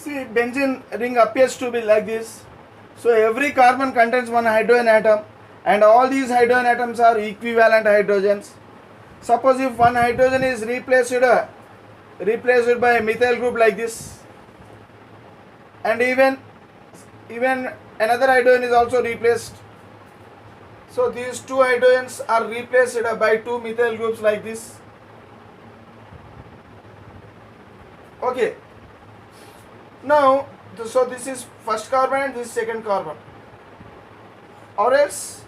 See, benzene ring appears to be like this. So every carbon contains one hydrogen atom, and all these hydrogen atoms are equivalent hydrogens. Suppose if one hydrogen is replaced by a methyl group like this, and even another hydrogen is also replaced. So these two hydrogens are replaced by two methyl groups like this. Okay. Now, so this is first carbon and this is second carbon. Or else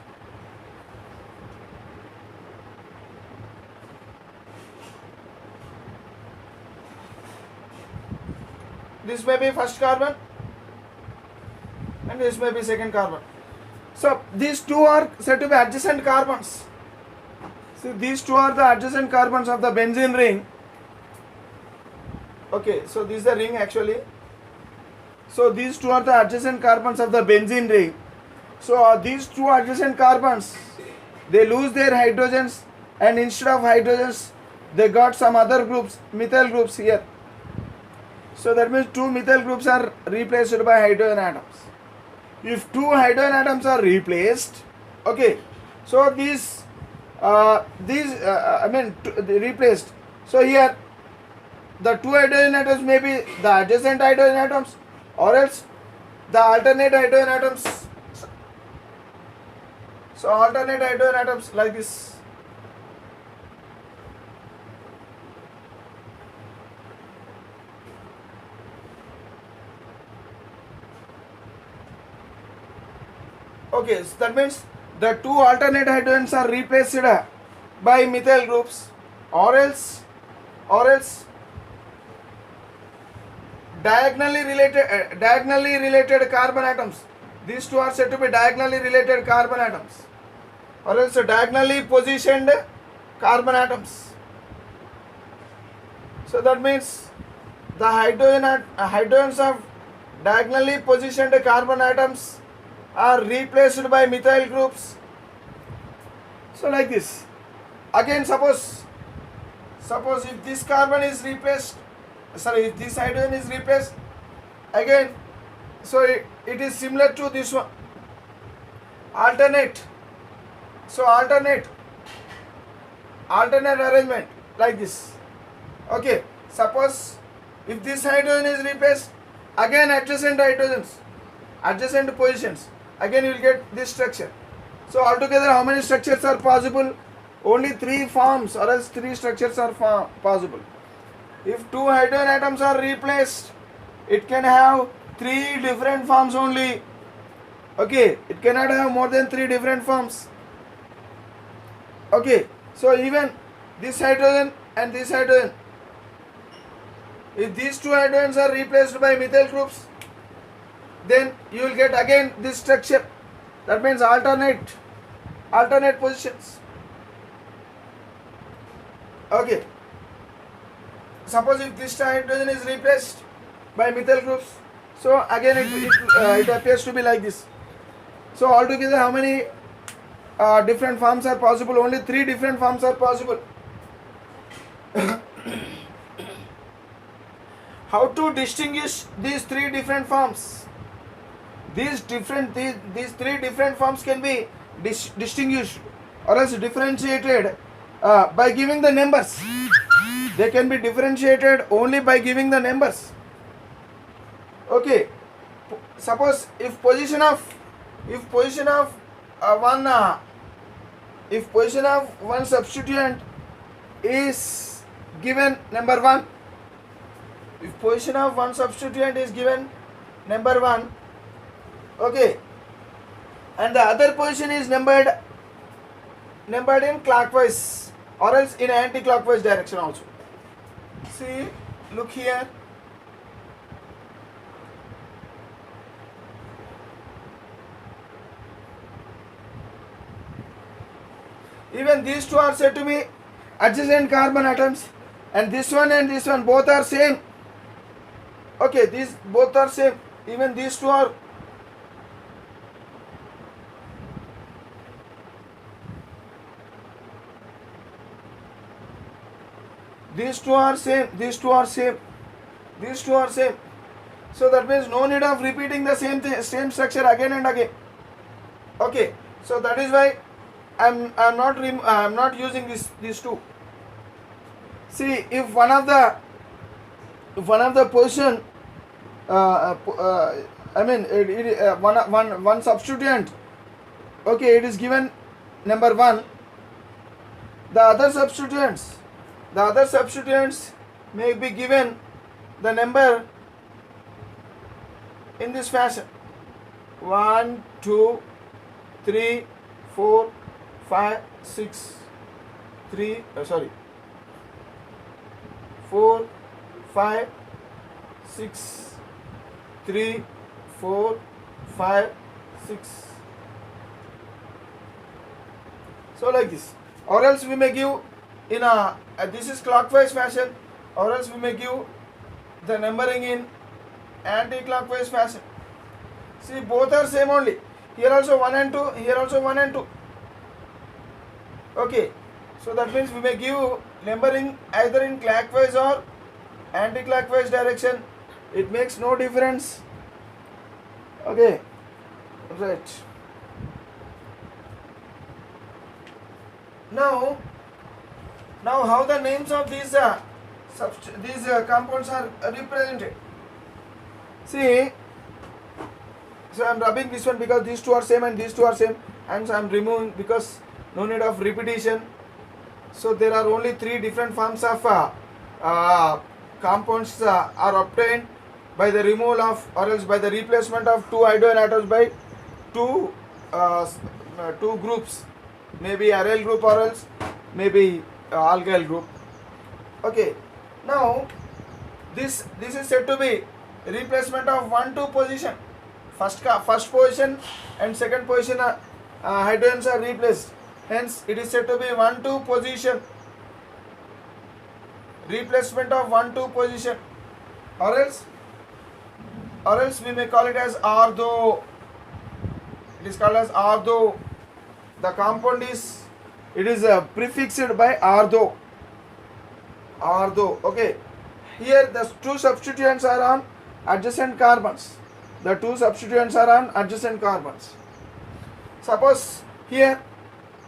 this may be first carbon and this may be second carbon. So these two are said to be adjacent carbons. See, these two are the adjacent carbons of the benzene ring. Okay, so this is the ring actually. So these two are the adjacent carbons of the benzene ring. So these two adjacent carbons, they lose their hydrogens, and instead of hydrogens they got some other groups, methyl groups here. So that means two methyl groups are replaced by hydrogen atoms. If two hydrogen atoms are replaced, okay, so replaced. So here the two hydrogen atoms may be the adjacent hydrogen atoms, or else the alternate hydrogen atoms. So alternate hydrogen atoms like this. Okay, so that means the two alternate hydrogens are replaced by methyl groups, or else diagonally related carbon atoms. These two are said to be diagonally related carbon atoms, or else diagonally positioned carbon atoms. So that means the hydrogens of diagonally positioned carbon atoms are replaced by methyl groups. So like this. Again, suppose if this carbon is replaced, if this hydrogen is replaced, again, so it is similar to this one. Alternate. So alternate arrangement like this. Okay. Suppose if this hydrogen is replaced, again adjacent hydrogens, adjacent positions, again you will get this structure. So altogether how many structures are possible? Only three forms, or else three structures are possible. If two hydrogen atoms are replaced, it can have three different forms only. Okay, it cannot have more than three different forms. Okay, so even this hydrogen and this hydrogen, if these two hydrogens are replaced by methyl groups, then you will get again this structure. That means alternate positions. Okay. Suppose if this hydrogen is replaced by methyl groups, so again it appears to be like this. So altogether how many different forms are possible? Only three different forms are possible. How to distinguish these three different forms? These three different forms can be distinguished or else differentiated by giving the numbers. They can be differentiated only by giving the numbers. Okay. Suppose if position of one substituent is given number 1, if position of one substituent is given number 1, okay, and the other position is numbered in clockwise or else in anti-clockwise direction also. See, look here. Even these two are said to be adjacent carbon atoms, and this one both are same. Okay, these both are same. Even these two are same. So that means no need of repeating the same structure again and again. Okay, so that is why I'm not using these two. See, if one of the position, one substituent, okay, it is given number 1. The other substituents may be given the number in this fashion: 1, 2, 3, 4, 5, 6, 4, 5, 6, 3, 4, 5, 6. So like this. Or else we may give in this is clockwise fashion, or else we may give the numbering in anti-clockwise fashion. See, both are same only. Here also 1 and 2, here also 1 and 2. Okay, so that means we may give numbering either in clockwise or anti-clockwise direction. It makes no difference. Okay, right. Now how the names of these compounds are represented. See, so I am rubbing this one because these two are same and these two are same, and so I am removing because no need of repetition. So there are only 3 different forms of compounds are obtained by the removal of, or else by the replacement of 2 hydrogen atoms by 2 groups, maybe aryl group or else maybe alkyl group. Okay, now this is said to be replacement of 1, 2 position. First position and second position hydrogens are replaced. Hence, it is said to be 1, 2 position. Replacement of 1, 2 position. Or else we may call it as ortho. It is called as ortho. The compound is prefixed by ortho. Ortho. Okay. Here the 2 substituents are on adjacent carbons. The 2 substituents are on adjacent carbons. Suppose here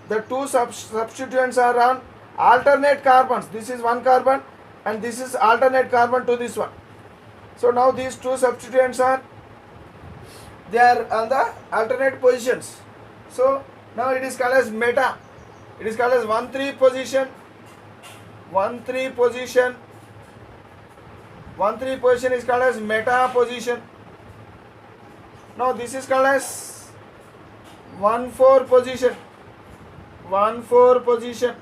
the 2 substituents are on alternate carbons. This is 1 carbon and this is alternate carbon to this one. So now these 2 substituents are on the alternate positions. So now it is called as meta. It is called as 1, 3 position. 1, 3 position. 1, 3 position is called as meta position. Now this is called as 1, 4 position. 1, 4 position.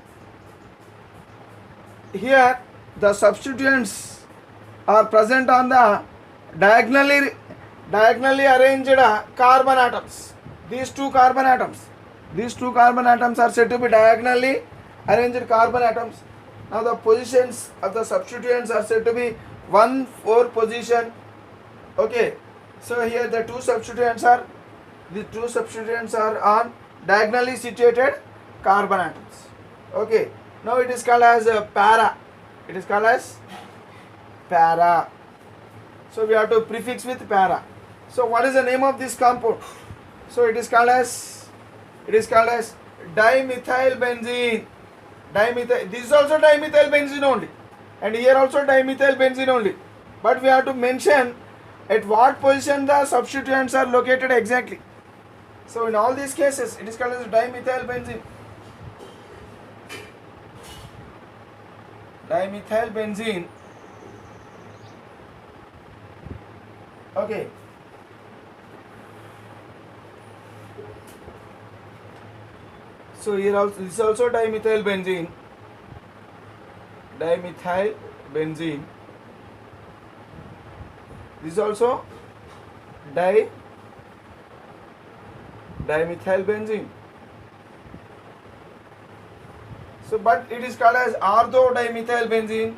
Here the substituents are present on the diagonally arranged carbon atoms. These 2 carbon atoms are said to be diagonally arranged carbon atoms. Now the positions of the substituents are said to be 1, 4 position. Okay, so here the 2 substituents are on diagonally situated carbon atoms. Okay, now it is called as para. It is called as para. So we have to prefix with para. So what is the name of this compound? So it is called as dimethyl benzene. This is also dimethyl benzene only, and here also dimethyl benzene only. But we have to mention at what position the substituents are located exactly. So in all these cases, it is called as dimethyl benzene. Dimethyl benzene. Okay. So here also this is also dimethyl benzene. Dimethyl benzene. This is also dimethyl benzene. So, but it is called as orthodimethyl benzene.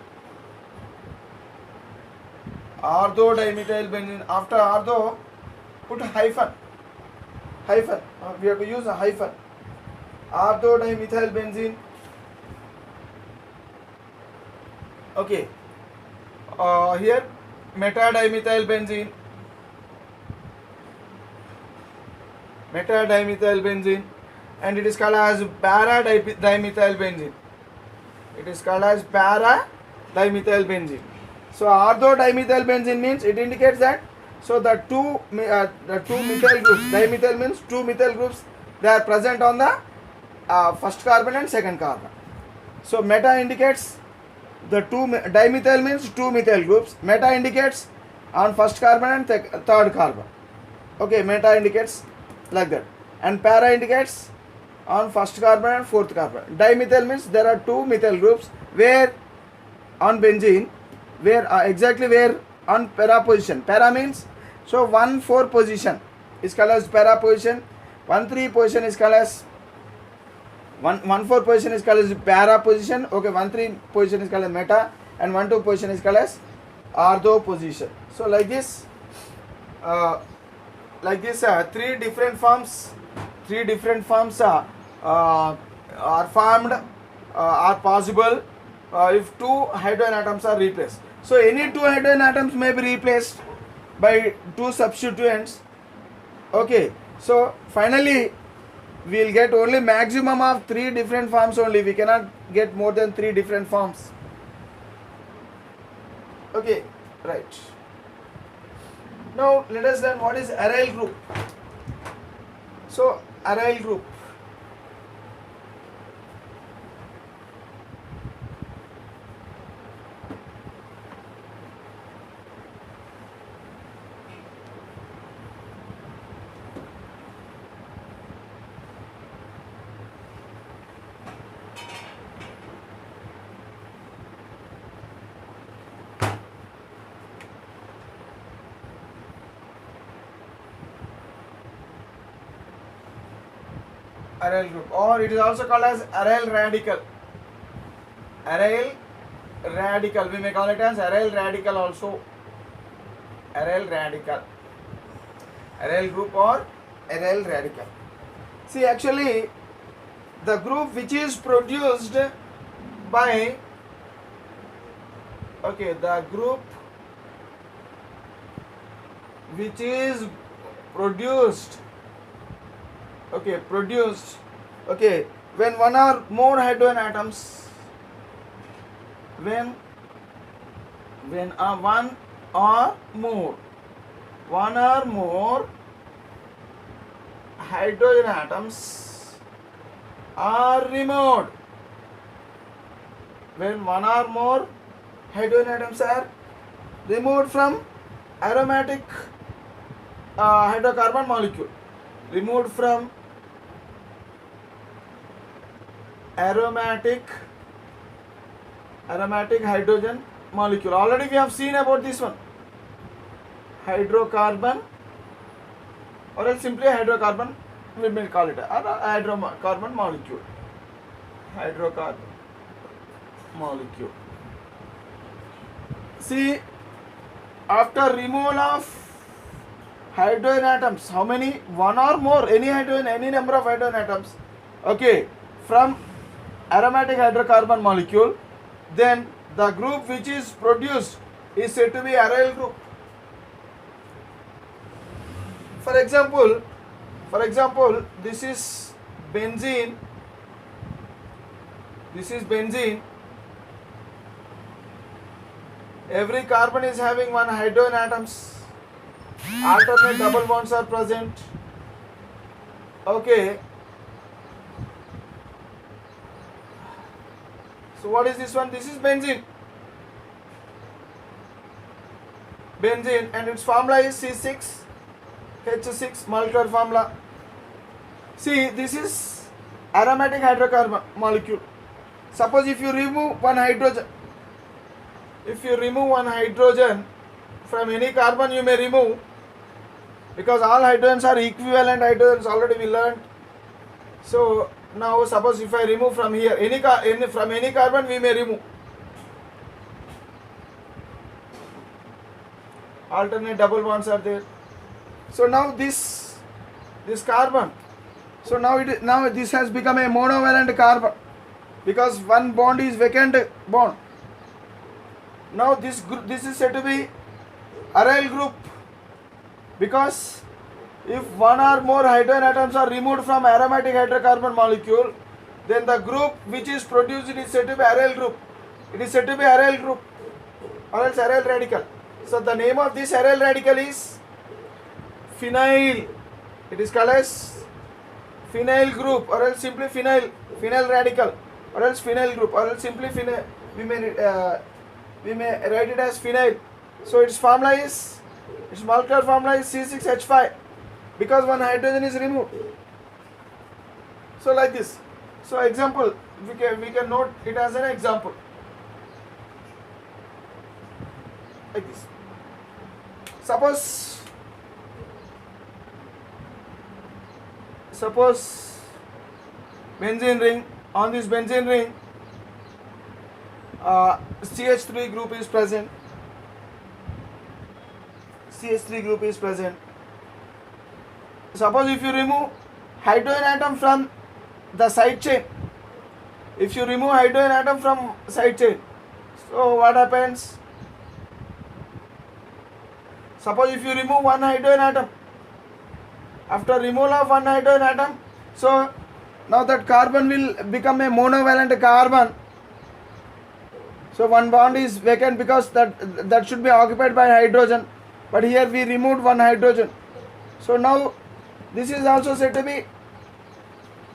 Orthodimethyl benzene. After ortho, put hyphen. We have to use a hyphen. Orthodimethyl benzene. Okay. Here metadimethyl benzene. meta-dimethylbenzene, and it is called as para-dimethylbenzene. It is called as para-dimethylbenzene. So ortho-dimethylbenzene means it indicates that the two methyl groups, dimethyl means two methyl groups, they are present on the first carbon and second carbon. So meta indicates the dimethyl means two methyl groups. Meta indicates on first carbon and third carbon. Okay, meta indicates like that, and para indicates on first carbon and fourth carbon. Dimethyl means there are two methyl groups where on benzene, where exactly where on para position. Para means 1,4 position is called as para position. 1,3 position is called as 1,4 position is called as para position. Okay, 1,3 position is called as meta, and 1,2 position is called as ortho position. So like this, three different forms are formed, are possible if two hydrogen atoms are replaced. So any two hydrogen atoms may be replaced by two substituents. Okay, so finally we will get only maximum of three different forms only. We cannot get more than three different forms. Okay, right. Now let us learn what is aryl group. So aryl group. Aryl group, or it is also called as aryl radical. Aryl radical, we may call it as aryl radical also. Aryl radical, aryl group or aryl radical. See, actually the group which is produced by, okay, the group which is produced, when one or more hydrogen atoms, when one or more hydrogen atoms are removed, when one or more hydrogen atoms are removed from aromatic hydrocarbon molecule, removed from aromatic hydrogen molecule. Already we have seen about this one, hydrocarbon, or else simply hydrocarbon, we may call it a hydrocarbon molecule. Hydrocarbon molecule. See, after removal of hydrogen atoms, how many? One or more, any hydrogen, any number of hydrogen atoms, okay, from aromatic hydrocarbon molecule, then the group which is produced is said to be aryl group. For example, this is benzene. Every carbon is having one hydrogen atoms. Alternate double bonds are present. Okay. So what is this one? This is benzene. And its formula is C6H6 molecular formula. See, this is aromatic hydrocarbon molecule. Suppose if you remove one hydrogen, from any carbon you may remove, because all hydrogens are equivalent hydrogens, already we learned. So now suppose if I remove from here from any carbon, we may remove. Alternate double bonds are there. So now this carbon, so now this has become a monovalent carbon, because one bond is vacant bond. Now this is said to be aryl group, because If one or more hydrogen atoms are removed from aromatic hydrocarbon molecule, then the group which is produced is said to be aryl group. It is said to be aryl group or else aryl radical. So the name of this aryl radical is phenyl. It is called as phenyl group or else simply phenyl radical or else phenyl group or else simply phenyl. We may write it as phenyl. So its molecular formula is C6H5 because one hydrogen is removed. So like this. So example, we can note it as an example. Like this. Suppose benzene ring. On this benzene ring, CH3 group is present. CH3 group is present. Suppose if you remove hydrogen atom from the side chain, if you remove hydrogen atom from side chain, so what happens? Suppose if you remove one hydrogen atom, after removal of one hydrogen atom, so now that carbon will become a monovalent carbon. So one bond is vacant because that should be occupied by hydrogen, but here we removed one hydrogen. So now this is also said to be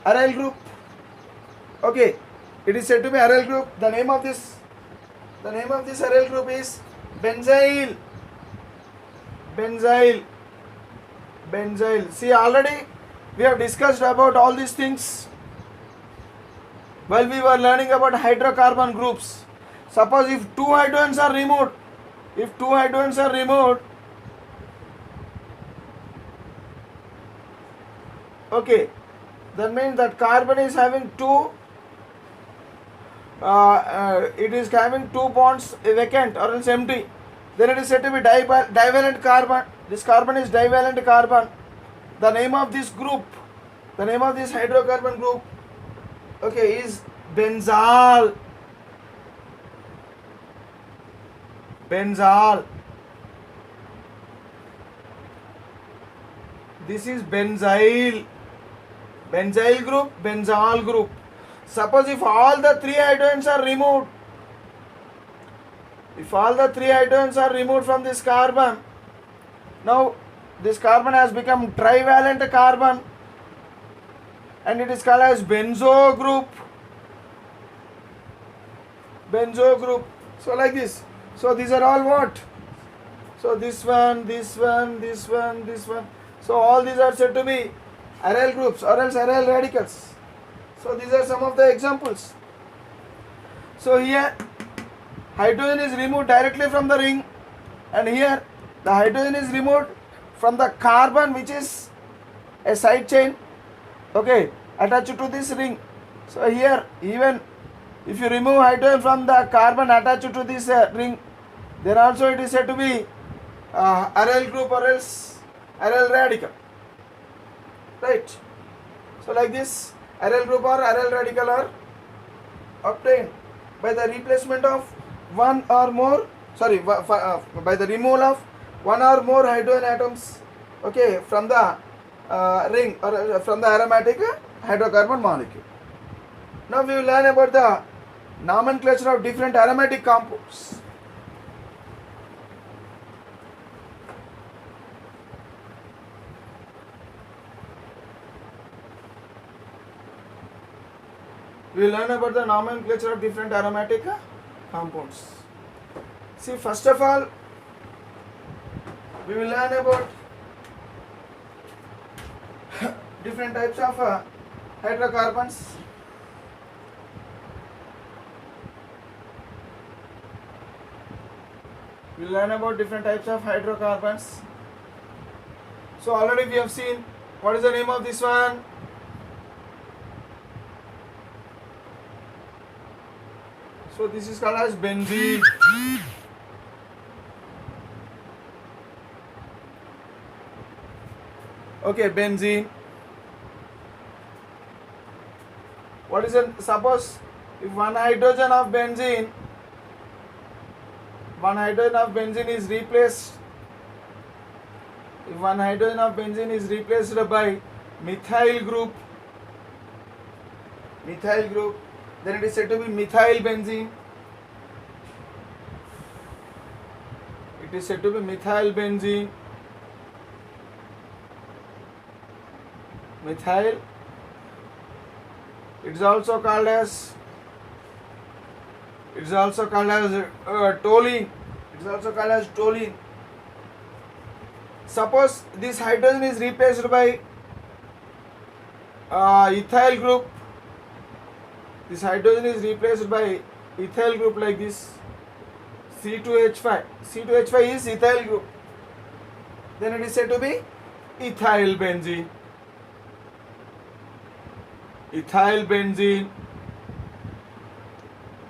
aryl group. Okay, it is said to be aryl group. The name of this aryl group is benzyl. See, already we have discussed about all these things while we were learning about hydrocarbon groups. Suppose if two hydrogens are removed, okay, that means that carbon is having it is having two bonds vacant or else empty. Then it is said to be divalent carbon. This carbon is divalent carbon. The name of this hydrocarbon group, okay, is benzal. This is benzyl group, benzal group. Suppose if all the three hydrogens are removed, from this carbon, now this carbon has become trivalent carbon and it is called as benzo group. So like this. So these are all what? So this one. So all these are said to be aryl groups or else aryl radicals. So these are some of the examples. So here hydrogen is removed directly from the ring, and here the hydrogen is removed from the carbon which is a side chain, okay, attached to this ring. So here even if you remove hydrogen from the carbon attached to this ring, then also it is said to be aryl group or else aryl radical, right? So like this, aryl group or aryl radical are obtained by the replacement of by the removal of one or more hydrogen atoms, okay, from the ring or from the aromatic hydrocarbon molecule. Now we will learn about the nomenclature of different aromatic compounds. We will learn about the nomenclature of different aromatic compounds. See, first of all, we will learn about different types of hydrocarbons. We will learn about different types of hydrocarbons. So already we have seen what is the name of this one. So this is called as benzene. Okay, benzene. What is it? Suppose if one hydrogen of benzene is replaced If one hydrogen of benzene is replaced by methyl group, then it is said to be methyl benzene. It is said to be methyl benzene. Methyl. It is also called as toluene. It is also called as toluene. Suppose this hydrogen is replaced by ethyl group. This hydrogen is replaced by ethyl group like this. C2H5. C2H5 is ethyl group. Then it is said to be ethyl benzene. Ethyl benzene.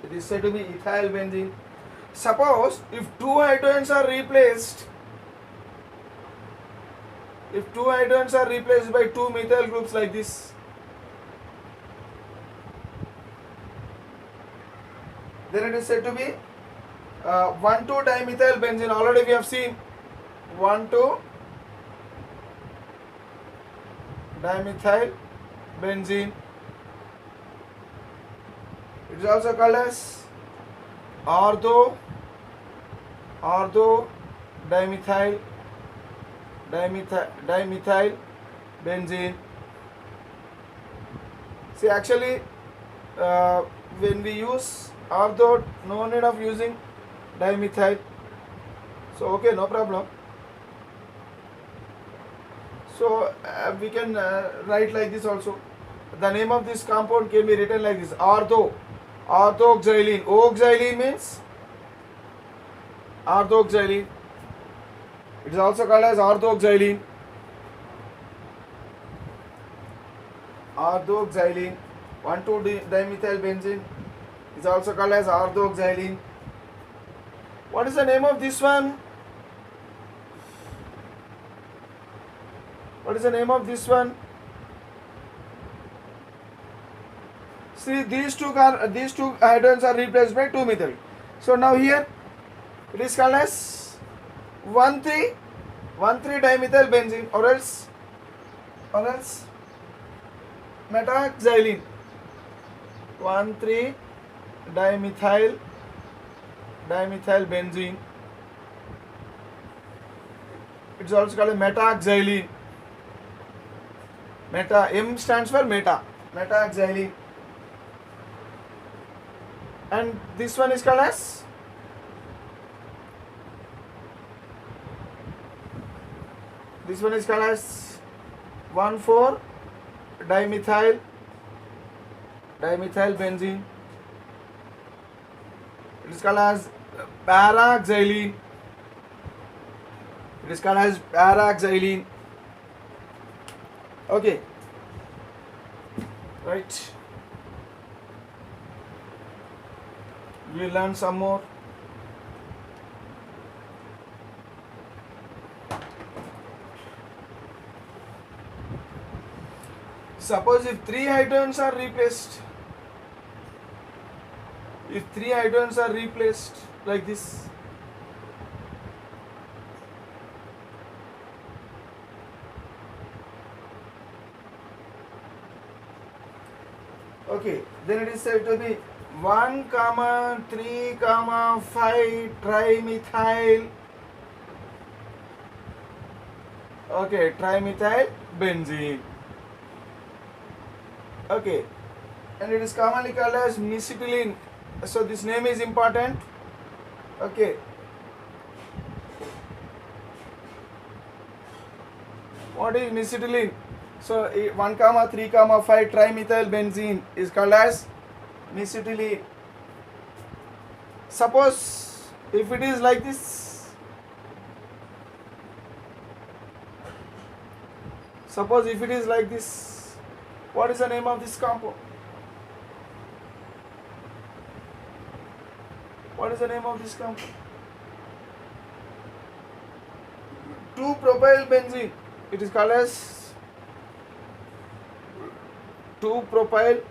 It is said to be ethyl benzene. Suppose if two hydrogens are replaced by two methyl groups like this, then it is said to be 1,2-dimethyl benzene. Already we have seen 1,2-dimethyl benzene. It is also called as ortho-dimethyl benzene. See, actually, when we use ortho, no need of using dimethyl. So, okay, no problem. So, we can write like this also. The name of this compound can be written like this: orthoxylene. Oxylene means orthoxylene. It is also called as orthoxylene. Orthoxylene. 1,2-dimethyl benzene is also called as orthoxylene. What is the name of this one? What is the name of this one? See, these two hydrogens are replaced by 2-methyl. So now here it is called as 1,3-dimethyl benzene, or else metaxylene. 1,3-dimethyl benzene. It is also called a metaxylene. M stands for metaxylene. And this one is called as This one is called as 1,4-dimethyl benzene. It is called as paraxylene. Okay. Right. We will learn some more. Suppose if three hydrogens are replaced like this, okay, then it is said to be 1,3,5 trimethyl. Okay, trimethyl benzene. Okay, and it is commonly called as mesitylene. So this name is important. Okay. What is mesitylene? So 1,3,5 trimethyl benzene is called as mesitylene. Suppose if it is like this, what is the name of this compound? What is the name of this compound? 2-propyl benzene. It is called as 2-propyl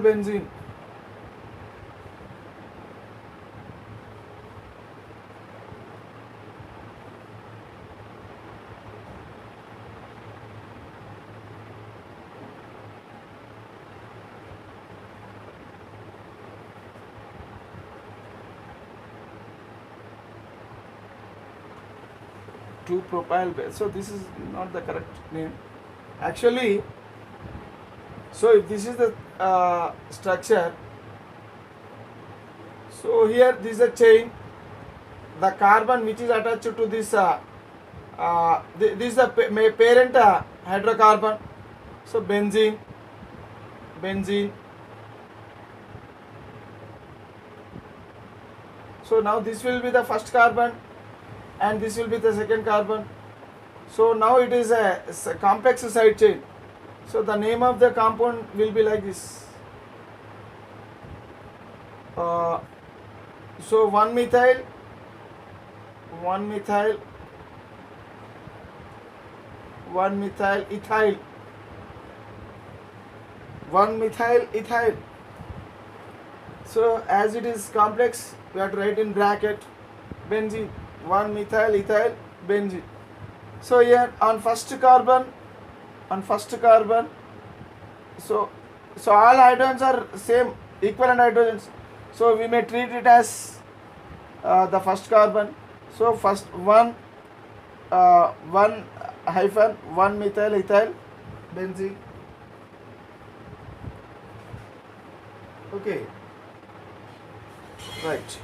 benzene. 2-propyl base. So this is not the correct name. Actually, so if this is the structure, so here this is a chain. The carbon which is attached to this, this is the parent hydrocarbon. So benzene. So now this will be the first carbon, and this will be the second carbon. So now it is a complex side chain. So the name of the compound will be like this. So 1-methyl, 1-methyl, 1-methyl ethyl, 1-methyl ethyl. So as it is complex, we have to write in bracket benzene, 1-methyl ethyl benzene. So here on first carbon, so all hydrogens are same, equivalent hydrogens. So we may treat it as the first carbon. So first 1-1-1-methyl ethyl benzene. Okay, right.